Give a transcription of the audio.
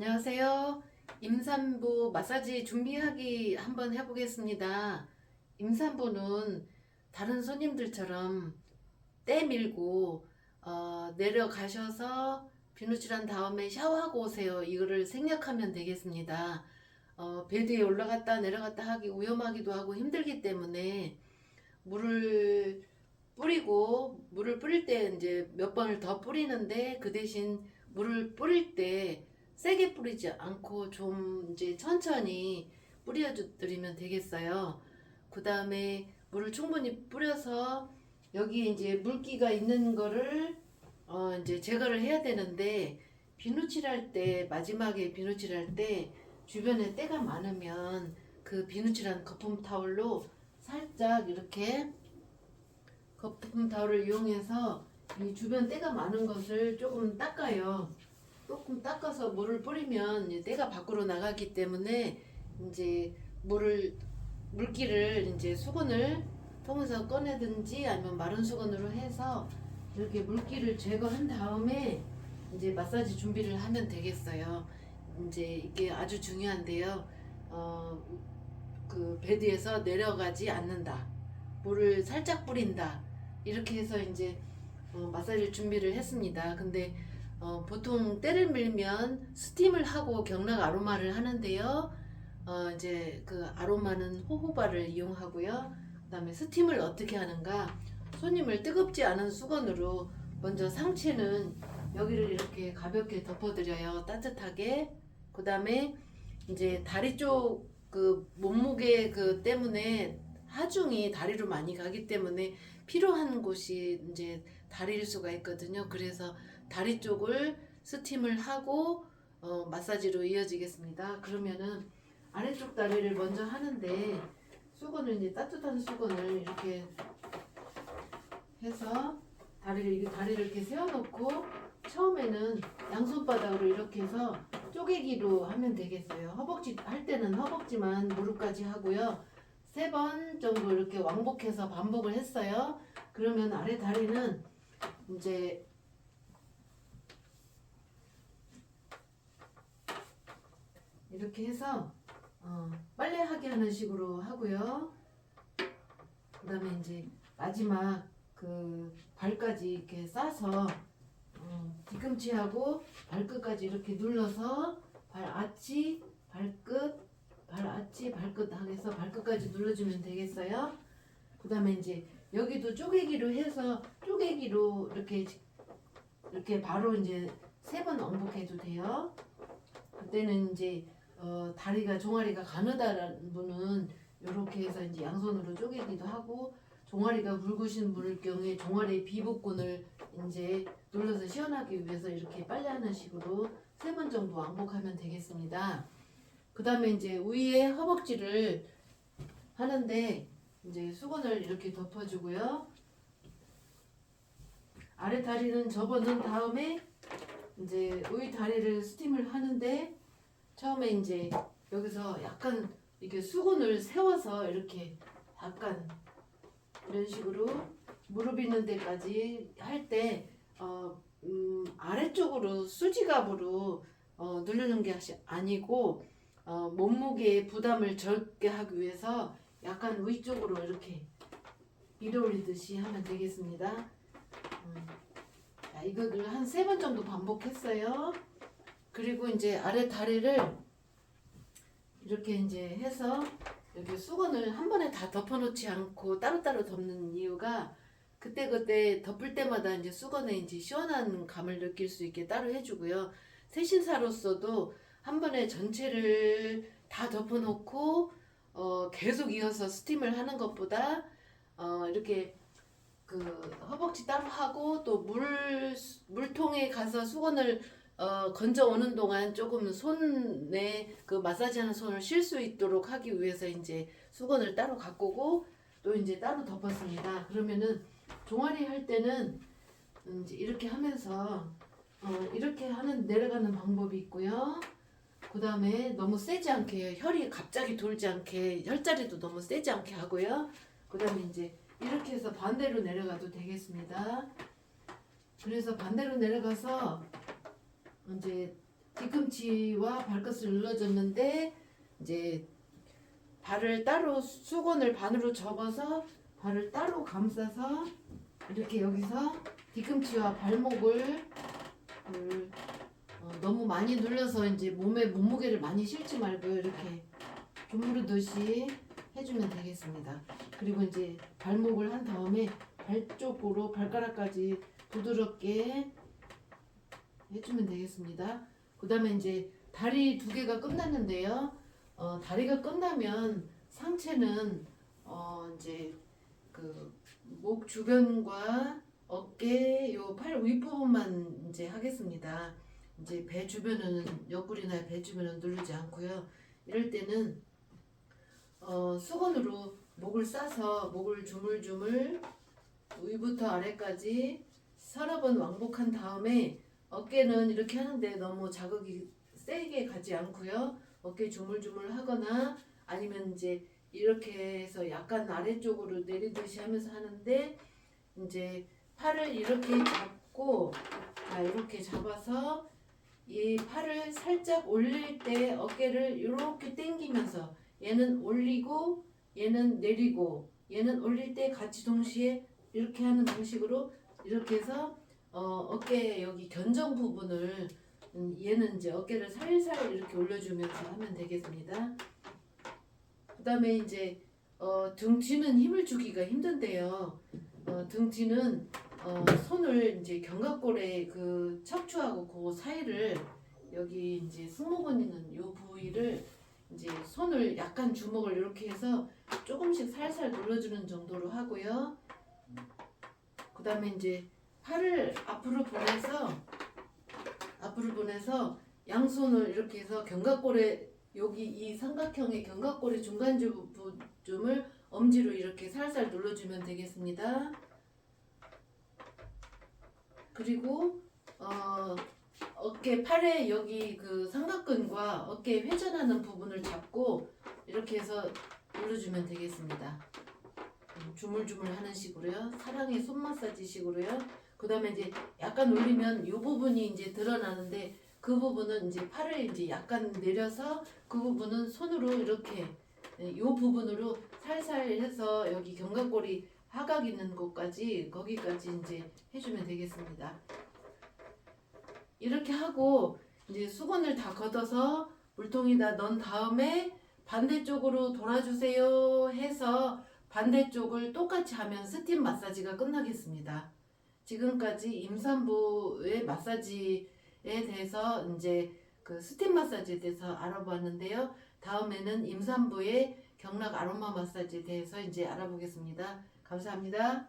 안녕하세요. 임산부 마사지 준비하기 한번 해보겠습니다. 임산부는 다른 손님들처럼 때 밀고 내려가셔서 비누칠한 다음에 샤워하고 오세요. 이거를 생략하면 되겠습니다. 베드에 올라갔다 내려갔다 하기 위험하기도 하고 힘들기 때문에 물을 물을 뿌릴 때 이제 몇 번을 더 뿌리는데, 그 대신 물을 뿌릴 때 세게 뿌리지 않고 좀 이제 천천히 뿌려드리면 되겠어요. 그 다음에 물을 충분히 뿌려서 여기 이제 물기가 있는 거를 이제 제거를 해야 되는데, 비누칠할 때, 마지막에 비누칠할 때 주변에 때가 많으면 그 비누칠한 거품 타올로 살짝 이렇게 거품 타올을 이용해서 이 주변 때가 많은 것을 조금 닦아요. 조금 닦아서 물을 뿌리면 이제 때가 밖으로 나가기 때문에 이제 물기를 이제 수건을 통해서 꺼내든지 아니면 마른 수건으로 해서 이렇게 물기를 제거한 다음에 이제 마사지 준비를 하면 되겠어요. 이제 이게 아주 중요한데요. 그 베드에서 내려가지 않는다. 물을 살짝 뿌린다. 이렇게 해서 이제 마사지 준비를 했습니다. 근데 보통 때를 밀면 스팀을 하고 경락 아로마를 하는데요. 이제 그 아로마는 호호바를 이용하고요. 그다음에 스팀을 어떻게 하는가? 손님을 뜨겁지 않은 수건으로 먼저 상체는 여기를 이렇게 가볍게 덮어드려요. 따뜻하게. 그다음에 이제 다리 쪽 그 몸무게 그 때문에 하중이 다리로 많이 가기 때문에 필요한 곳이 이제 다리일 수가 있거든요. 그래서 다리 쪽을 스팀을 하고 마사지로 이어지겠습니다. 그러면은 아래쪽 다리를 먼저 하는데, 수건을 이제 따뜻한 수건을 이렇게 해서 다리를 이렇게 세워놓고, 처음에는 양손바닥으로 이렇게 해서 쪼개기로 하면 되겠어요. 허벅지 할 때는 허벅지만 무릎까지 하고요. 3번 정도 이렇게 왕복해서 반복을 했어요. 그러면 아래 다리는 이제 이렇게 해서 빨래하게 하는 식으로 하고요. 그 다음에 이제 마지막 그 발까지 이렇게 싸서 뒤꿈치하고 발끝까지 이렇게 눌러서 발아치, 발끝, 발아치, 발끝 하면서 발끝까지 눌러주면 되겠어요. 그 다음에 이제 여기도 쪼개기로 해서 쪼개기로 이렇게 바로 이제 3번 왕복해도 돼요. 그때는 이제 다리가 종아리가 가느다라는 분은 이렇게 해서 이제 양손으로 쪼개기도 하고, 종아리가 굵으신 분일 경우에 종아리 비복근을 이제 눌러서 시원하기 위해서 이렇게 빨래하는 식으로 3번 정도 왕복하면 되겠습니다. 그 다음에 이제 위에 허벅지를 하는데 이제 수건을 이렇게 덮어주고요. 아래 다리는 접어놓은 다음에 이제 위 다리를 스팀을 하는데, 처음에 이제 여기서 약간 이렇게 수건을 세워서 이렇게 약간 이런 식으로 무릎 있는 데까지 할 때 아래쪽으로 수지갑으로 누르는 게 아니고 몸무게의 부담을 적게 하기 위해서 약간 위쪽으로 이렇게 밀어 올리듯이 하면 되겠습니다. 자, 이거를 한 3번 정도 반복했어요. 그리고 이제 아래 다리를 이렇게 이제 해서 이렇게 수건을 한 번에 다 덮어놓지 않고 따로따로 덮는 이유가, 그때그때 덮을 때마다 이제 수건에 이제 시원한 감을 느낄 수 있게 따로 해주고요. 새신사로서도 한 번에 전체를 다 덮어놓고 계속 이어서 스팀을 하는 것보다 이렇게 그 허벅지 따로 하고 또 물통에 가서 수건을 건져 오는 동안 조금 손에 그 마사지하는 손을 쉴 수 있도록 하기 위해서 이제 수건을 따로 가꾸고 또 이제 따로 덮었습니다. 그러면은 종아리 할 때는 이제 이렇게 하면서 이렇게 하는 내려가는 방법이 있고요. 그 다음에 너무 세지 않게, 혈이 갑자기 돌지 않게, 혈자리도 너무 세지 않게 하고요. 그 다음에 이제 이렇게 해서 반대로 내려가도 되겠습니다. 그래서 반대로 내려가서 이제 뒤꿈치와 발끝을 눌러줬는데 이제 발을 따로 수건을 반으로 접어서 발을 따로 감싸서 이렇게 여기서 뒤꿈치와 발목을 너무 많이 눌러서 이제 몸에 몸무게를 많이 실지 말고 이렇게 주무르듯이 해주면 되겠습니다. 그리고 이제 발목을 한 다음에 발 쪽으로 발가락까지 부드럽게 해주면 되겠습니다. 그 다음에 이제 다리 2개가 끝났는데요. 다리가 끝나면 상체는 이제 그 목 주변과 어깨 요 팔 윗부분만 이제 하겠습니다. 이제 배 주변은 옆구리나 배 주변은 누르지 않고요. 이럴 때는 수건으로 목을 싸서 목을 주물주물 위부터 아래까지 서너 번 왕복한 다음에 어깨는 이렇게 하는데 너무 자극이 세게 가지 않고요. 어깨 주물주물 하거나 아니면 이제 이렇게 해서 약간 아래쪽으로 내리듯이 하면서 하는데 이제 팔을 이렇게 잡고 이렇게 잡아서 이 팔을 살짝 올릴 때 어깨를 이렇게 당기면서 얘는 올리고 얘는 내리고 얘는 올릴 때 같이 동시에 이렇게 하는 방식으로 이렇게 해서 어깨 여기 견정 부분을 얘는 이제 어깨를 살살 이렇게 올려주면서 하면 되겠습니다. 그 다음에 이제 등 뒤는 힘을 주기가 힘든데요. 등 뒤는 손을 이제 견갑골에 그 척추하고 그 사이를 여기 이제 승모근 있는 요 부위를 이제 손을 약간 주먹을 이렇게 해서 조금씩 살살 눌러주는 정도로 하고요. 그 다음에 이제 팔을 앞으로 보내서 양손을 이렇게 해서 견갑골에 여기 이 삼각형의 견갑골의 중간부쯤을 엄지로 이렇게 살살 눌러주면 되겠습니다. 그리고 어깨 팔에 여기 그 삼각근과 어깨 회전하는 부분을 잡고 이렇게 해서 눌러주면 되겠습니다. 주물주물 하는 식으로요. 사랑의 손 마사지 식으로요. 그 다음에 이제 약간 올리면 이 부분이 이제 드러나는데 그 부분은 이제 팔을 이제 약간 내려서 그 부분은 손으로 이렇게 이 부분으로 살살 해서 여기 견갑골이 하각 있는 곳까지 거기까지 이제 해주면 되겠습니다. 이렇게 하고 이제 수건을 다 걷어서 물통에다 넣은 다음에 반대쪽으로 돌아주세요 해서 반대쪽을 똑같이 하면 스팀 마사지가 끝나겠습니다. 지금까지 임산부의 마사지에 대해서 이제 그 스팀 마사지에 대해서 알아보았는데요. 다음에는 임산부의 경락 아로마 마사지에 대해서 이제 알아보겠습니다. 감사합니다.